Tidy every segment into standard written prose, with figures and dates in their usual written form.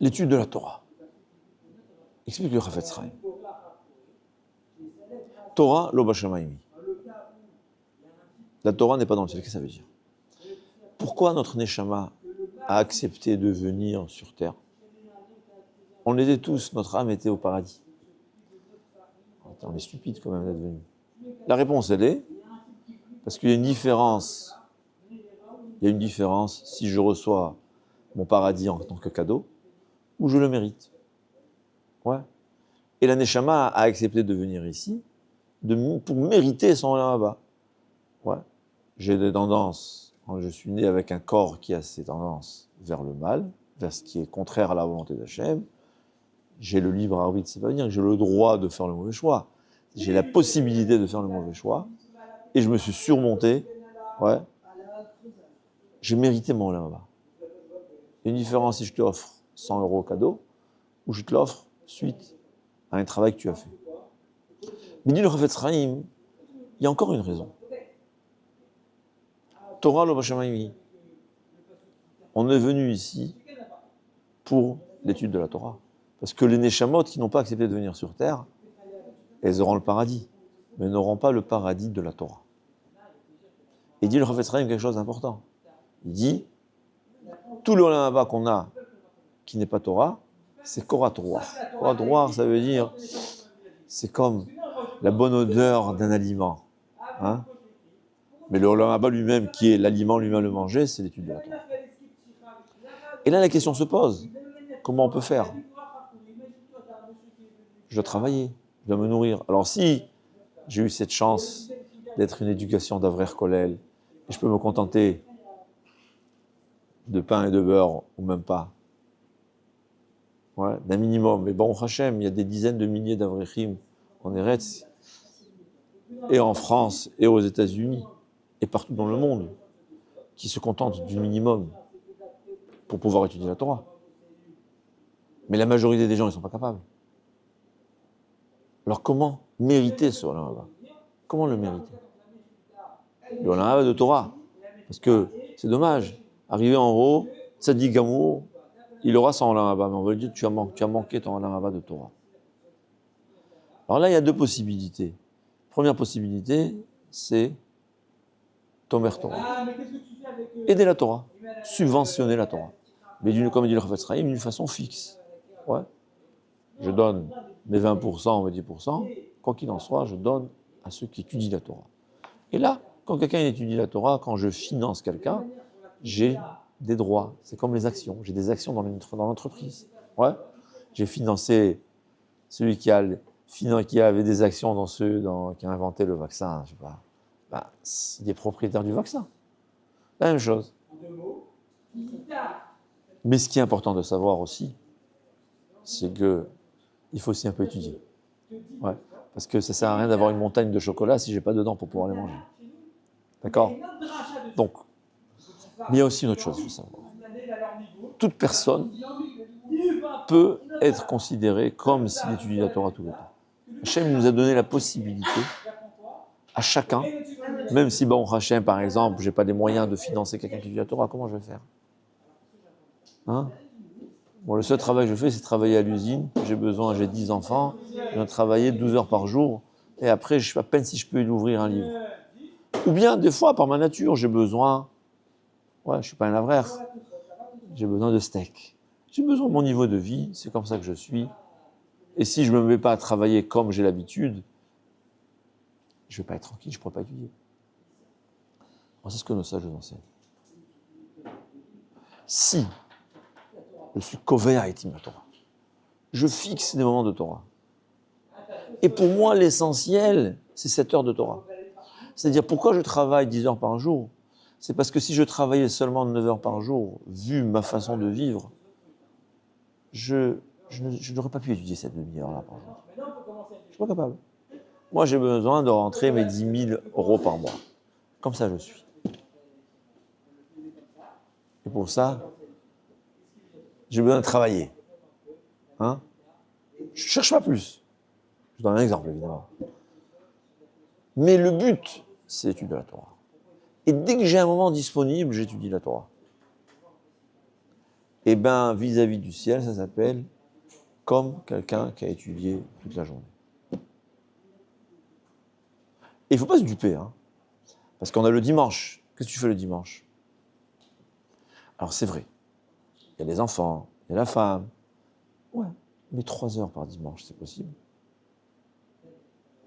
l'étude de la Torah. Explique le Chafetz Chaim. Torah lo bashamayim. La Torah n'est pas dans le ciel. Qu'est-ce que ça veut dire? Pourquoi notre Neshama a accepté de venir sur terre? On l'était tous, notre âme était au paradis. On est stupide quand même d'être venu. La réponse, elle est parce qu'il y a une différence. Il y a une différence si je reçois mon paradis en tant que cadeau ou je le mérite. Ouais. Et la Neshama a accepté de venir ici pour mériter son Olam Haba. Ouais. J'ai des tendances. Je suis né avec un corps qui a ses tendances vers le mal, vers ce qui est contraire à la volonté d'Hachem. J'ai le libre arbitre, c'est pas dire que j'ai le droit de faire le mauvais choix. J'ai la possibilité de faire le mauvais choix. Et je me suis surmonté. Ouais. J'ai mérité mon Olam Haba. Il y a une différence si je t'offre 100 € cadeau ou je te l'offre suite à un travail que tu as fait. Mais dit le Chafetz Chaim, il y a encore une raison. Torah lo bashamayim. On est venu ici pour l'étude de la Torah. Parce que les Neshamot qui n'ont pas accepté de venir sur terre, elles auront le paradis, mais n'auront pas le paradis de la Torah. Et dit le Chafetz Chaim quelque chose d'important. Il dit, tout le Olam Haba qu'on a, qui n'est pas Torah, c'est Korat Ruach. Korat Ruach, ça veut dire, c'est comme la bonne odeur d'un aliment. Hein? Mais le Olam Haba lui-même, qui est l'aliment lui-même le manger, c'est l'étude de la Torah. Et là, la question se pose, comment on peut faire? Je dois travailler, je dois me nourrir. Alors si j'ai eu cette chance d'être une éducation d'Avrer Kollel, et je peux me contenter de pain et de beurre, ou même pas, ouais, d'un minimum. Mais bon, Hachem, il y a des dizaines de milliers d'Avrechim en Eretz, et en France, et aux États-Unis, et partout dans le monde, qui se contentent du minimum pour pouvoir étudier la Torah. Mais la majorité des gens, ils ne sont pas capables. Alors comment mériter ce Olam Haba? Comment le mériter? Le Olam Haba de Torah. Parce que c'est dommage, arriver en haut, Tzadik Gamour, il aura son Olam Haba, mais on va lui dire tu as manqué ton Olam Haba de Torah. Alors là, il y a deux possibilités. Première possibilité, c'est Tomer Torah. Aider la Torah, subventionner la Torah. Mais comme dit le Chafetz Chaim, d'une façon fixe. Ouais. Je donne mes 20% ou mes 10%, quoi qu'il en soit, je donne à ceux qui étudient la Torah. Et là, quand quelqu'un étudie la Torah, quand je finance quelqu'un, j'ai des droits. C'est comme les actions. J'ai des actions dans l'entreprise. Ouais. J'ai financé celui qui avait des actions qui a inventé le vaccin, je sais pas. Ben, c'est des propriétaires du vaccin. La même chose. Mais ce qui est important de savoir aussi, c'est que il faut aussi un peu étudier. Ouais. Parce que ça ne sert à rien d'avoir une montagne de chocolat si je n'ai pas dedans pour pouvoir les manger. D'accord? Donc, mais il y a aussi une autre chose, il faut savoir. Toute personne peut être considérée comme s'il étudie la Torah tout le temps. Hachem nous a donné la possibilité à chacun, même si Baruch Hachem, par exemple, je n'ai pas les moyens de financer quelqu'un qui étudie la Torah, comment je vais faire? Hein? Bon, le seul travail que je fais, c'est travailler à l'usine. J'ai 10 enfants, je dois travailler 12 heures par jour, et après, je sais à peine si je peux ouvrir un livre. Ou bien, des fois, par ma nature, j'ai besoin, je ne suis pas un avraire, j'ai besoin de steak. J'ai besoin de mon niveau de vie, c'est comme ça que je suis. Et si je ne me mets pas à travailler comme j'ai l'habitude, je ne vais pas être tranquille, je ne pourrai pas étudier. Alors, c'est ce que nos sages nous enseignent. Si je suis Kovea et Tim Torah, je fixe des moments de Torah. Et pour moi, l'essentiel, c'est 7 heures de Torah. C'est-à-dire, pourquoi je travaille 10 heures par jour? C'est parce que si je travaillais seulement 9 heures par jour, vu ma façon de vivre, je n'aurais pas pu étudier cette demi-heure-là par jour. Je ne suis pas capable. Moi, j'ai besoin de rentrer mes 10 000 € par mois. Comme ça, je suis. Et pour ça, j'ai besoin de travailler. Hein? Je ne cherche pas plus. Je donne un exemple, évidemment. Mais le but, c'est l'étude de la Torah. Et dès que j'ai un moment disponible, j'étudie la Torah. Eh bien, vis-à-vis du ciel, ça s'appelle comme quelqu'un qui a étudié toute la journée. Et il ne faut pas se duper, hein, parce qu'on a le dimanche. Qu'est-ce que tu fais le dimanche? Alors c'est vrai, il y a les enfants, il y a la femme. Ouais, mais 3 heures par dimanche, c'est possible.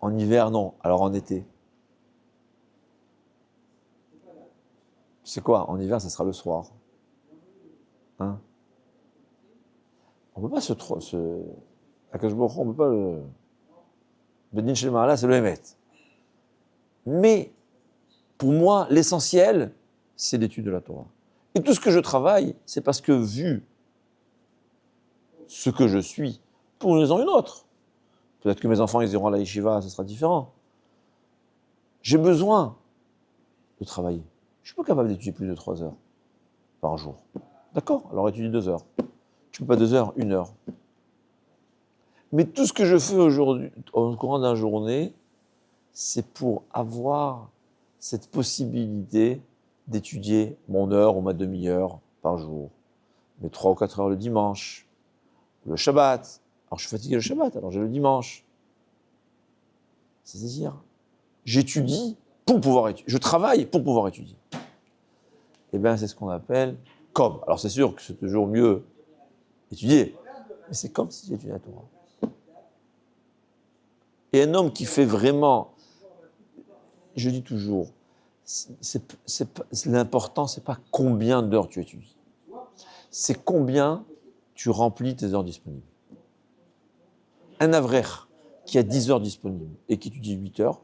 En hiver, non. Alors en été. C'est quoi? En hiver, ça sera le soir. Hein? On ne peut pas Akash Baruch Hu, on ne peut pas le... Bedin Shel Ma'ala, c'est le Hémet. Mais, pour moi, l'essentiel, c'est l'étude de la Torah. Et tout ce que je travaille, c'est parce que, vu ce que je suis, pour une raison ou une autre, peut-être que mes enfants, ils iront à la yeshiva, ça sera différent. J'ai besoin de travailler. Je ne suis pas capable d'étudier plus de 3 heures par jour. D'accord? Alors étudie 2 heures. Tu ne peux pas 2 heures, 1 heure. Mais tout ce que je fais aujourd'hui, au courant d'une journée, c'est pour avoir cette possibilité d'étudier mon heure ou ma demi-heure par jour, mes 3 ou 4 heures le dimanche, le Shabbat. Alors je suis fatigué le Shabbat, alors j'ai le dimanche. C'est-à-dire, j'étudie pour pouvoir étudier, je travaille pour pouvoir étudier. Eh bien, c'est ce qu'on appelle comme. Alors c'est sûr que c'est toujours mieux étudier, mais c'est comme si j'étudiais la Torah. Et un homme qui fait vraiment, je dis toujours, l'important, c'est pas combien d'heures tu étudies, c'est combien tu remplis tes heures disponibles. Un avraire qui a 10 heures disponibles et qui étudie 8 heures,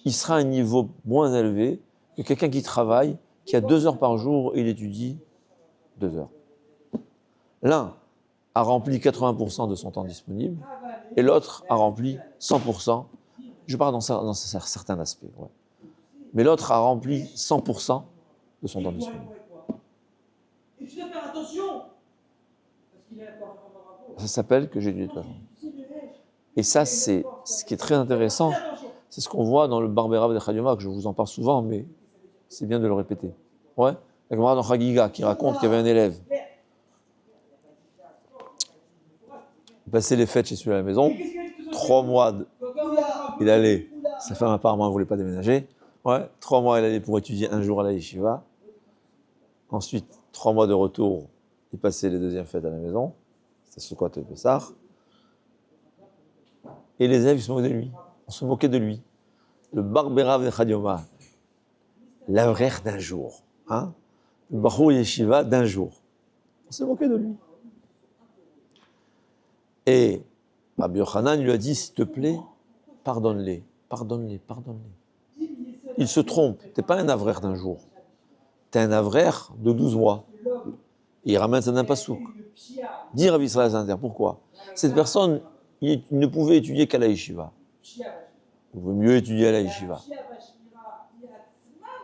il sera à un niveau moins élevé que quelqu'un qui travaille, qui a 2 heures par jour et il étudie 2 heures. L'un a rempli 80% de son temps disponible et l'autre a rempli 100%. Je parle dans certains aspects. Ouais. Mais l'autre a rempli 100% de son temps disponible. Et tu dois faire attention. Ça s'appelle que j'ai étudié toute la journée. Et ça, c'est ce qui est très intéressant. C'est ce qu'on voit dans le Barbera de Chayoma, que je vous en parle souvent, mais c'est bien de le répéter. Ouais, la Gemara dans Chagiga qui raconte qu'il y avait un élève. Il passait les fêtes chez celui à la maison. 3 mois, il allait. Sa femme apparemment ne voulait pas déménager. Ouais, 3 mois, il allait pour étudier un jour à la yeshiva. Ensuite, 3 mois de retour, il passait les deuxièmes fêtes à la maison. C'était Sukkot et Pessah. Et les élèves, ils se moquaient de lui. On se moquait de lui. Le Barbera de Chayoma, l'avraire d'un jour. Hein? Le Bachou Yeshiva d'un jour. On s'est moqué de lui. Et Rabbi Yochanan lui a dit, s'il te plaît, pardonne-les, pardonne-les, pardonne-les. Il se trompe, tu n'es pas un avraire d'un jour. Tu es un avraire de 12 mois. Et il ramène ça d'un pasouk. Dis Rabbi Israël Sainter, pourquoi? Cette personne, il ne pouvait étudier qu'à la yeshiva. Il vaut mieux étudier à la yeshiva.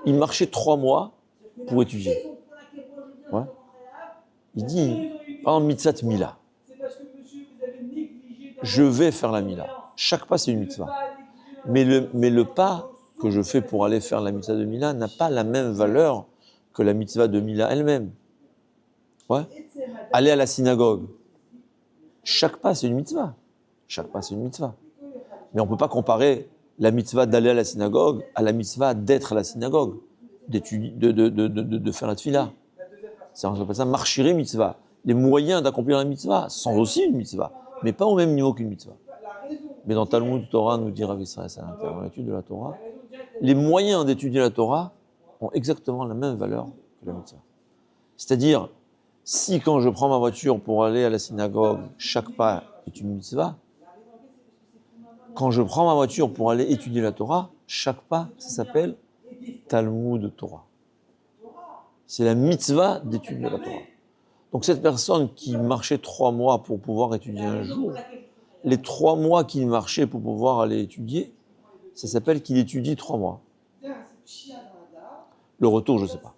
Il marchait 3 mois pour étudier. Ouais. Il dit, par exemple, mitzvah mila. Je vais faire la mila. Chaque pas, c'est une mitzvah. Mais le pas que je fais pour aller faire la mitzvah de mila n'a pas la même valeur que la mitzvah de mila elle-même. Ouais. Aller à la synagogue. Chaque pas, c'est une mitzvah. Chaque pas, c'est une mitzvah. Mais on ne peut pas comparer la mitzvah d'aller à la synagogue à la mitzvah d'être à la synagogue, de faire la tfila. On appelle ça marchiri mitzvah. Les moyens d'accomplir la mitzvah sont aussi une mitzvah, mais pas au même niveau qu'une mitzvah. Mais dans Talmud Torah, nous dit Rav Israël Sainter, dans l'étude de la Torah, les moyens d'étudier la Torah ont exactement la même valeur que la mitzvah. C'est-à-dire, si quand je prends ma voiture pour aller à la synagogue, chaque pas est une mitzvah, quand je prends ma voiture pour aller étudier la Torah, chaque pas, ça s'appelle Talmud Torah. C'est la mitzvah d'étude de la Torah. Donc cette personne qui marchait 3 mois pour pouvoir étudier un jour, les 3 mois qu'il marchait pour pouvoir aller étudier, ça s'appelle qu'il étudie 3 mois. Le retour, je ne sais pas.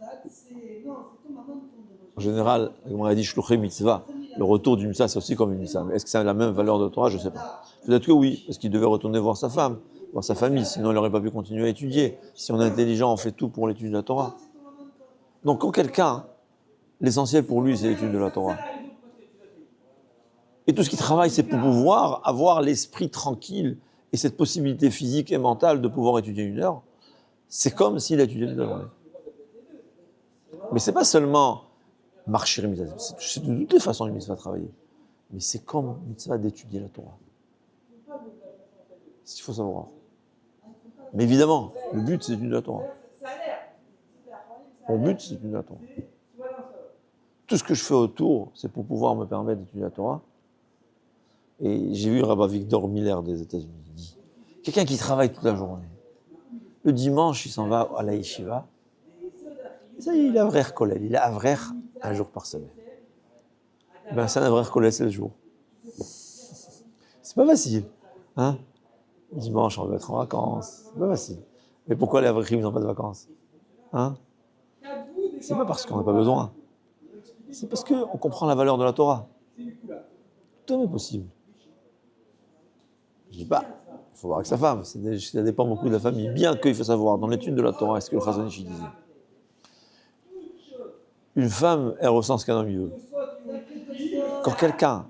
En général, on a dit shluché mitzvah. Le retour d'une mitzvah, c'est aussi comme une mitzvah. Mais est-ce que ça a la même valeur de Torah? Je ne sais pas. Peut-être que oui, parce qu'il devait retourner voir sa femme, voir sa famille, sinon il n'aurait pas pu continuer à étudier. Si on est intelligent, on fait tout pour l'étude de la Torah. Donc quand quelqu'un L'essentiel pour lui, c'est l'étude de la Torah. Et tout ce qui travaille, c'est pour pouvoir avoir l'esprit tranquille et cette possibilité physique et mentale de pouvoir étudier 1 heure. C'est comme s'il étudiait toute la journée. Mais c'est pas seulement marcher une mitzvah, c'est de toutes les façons une mitzvah travailler. Mais c'est comme une mitzvah d'étudier la Torah. C'est ce qu'il faut savoir. Mais évidemment, le but, c'est d'étudier la Torah. Mon but, c'est d'étudier la Torah. Tout ce que je fais autour, c'est pour pouvoir me permettre d'étudier la Torah. Et j'ai vu Rabbi Victor Miller des États-Unis, il dit, quelqu'un qui travaille toute la journée, le dimanche, il s'en va à la yeshiva, ça y est, il a avrer kollel, il a avrer 1 jour par semaine. Ben, c'est un avrer kollel, c'est le jour. C'est pas facile, hein? Dimanche, on va être en vacances, c'est pas facile. Mais pourquoi les avrichim n'ont pas de vacances? Hein? C'est pas parce qu'on n'a pas besoin, c'est parce qu'on comprend la valeur de la Torah. Tout est possible. Je dis pas, il faut voir avec sa femme, ça dépend beaucoup de la famille. Bien qu'il faut savoir, dans l'étude de la Torah, est-ce que le Chazon Ish disait, une femme, elle ressent ce qu'un homme veut. Quand quelqu'un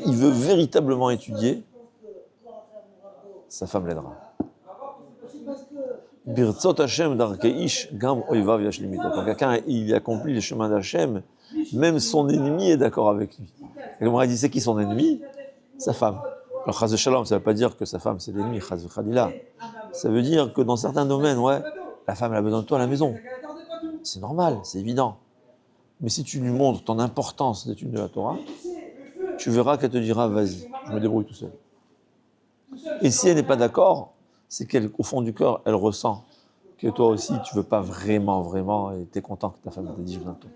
il veut véritablement étudier, sa femme l'aidera. Birtzot Hashem darkeish gam oivav yashlimito. Quand quelqu'un il accomplit les chemins d'Hachem, même son ennemi est d'accord avec lui. Et comme on a dit, c'est qui son ennemi? Sa femme. Alors, chaz shalom, ça ne veut pas dire que sa femme c'est l'ennemi, chaz khadila. Ça veut dire que dans certains domaines, ouais, la femme elle a besoin de toi à la maison. C'est normal, c'est évident. Mais si tu lui montres ton importance d'étude de la Torah, tu verras qu'elle te dira, vas-y, je me débrouille tout seul. Et si elle n'est pas d'accord, c'est qu'au fond du cœur, elle ressent que toi aussi, tu ne veux pas vraiment, et tu es content que ta femme t'ait dit, je viens de toi.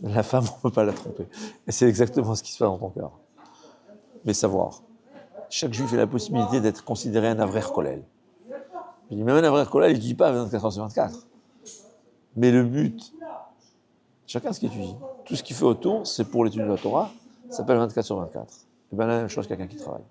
La femme, on ne peut pas la tromper. Et c'est exactement ce qui se passe dans ton cœur. Mais savoir, chaque juif a la possibilité d'être considéré un avrer kollel. Je dis, même un avrer kollel, il ne dit pas 24 heures sur 24. Mais le but, chacun ce qu'il étudie. Tout ce qu'il fait autour, c'est pour l'étude de la Torah, ça s'appelle 24 sur 24. Et bien la même chose, quelqu'un qui travaille.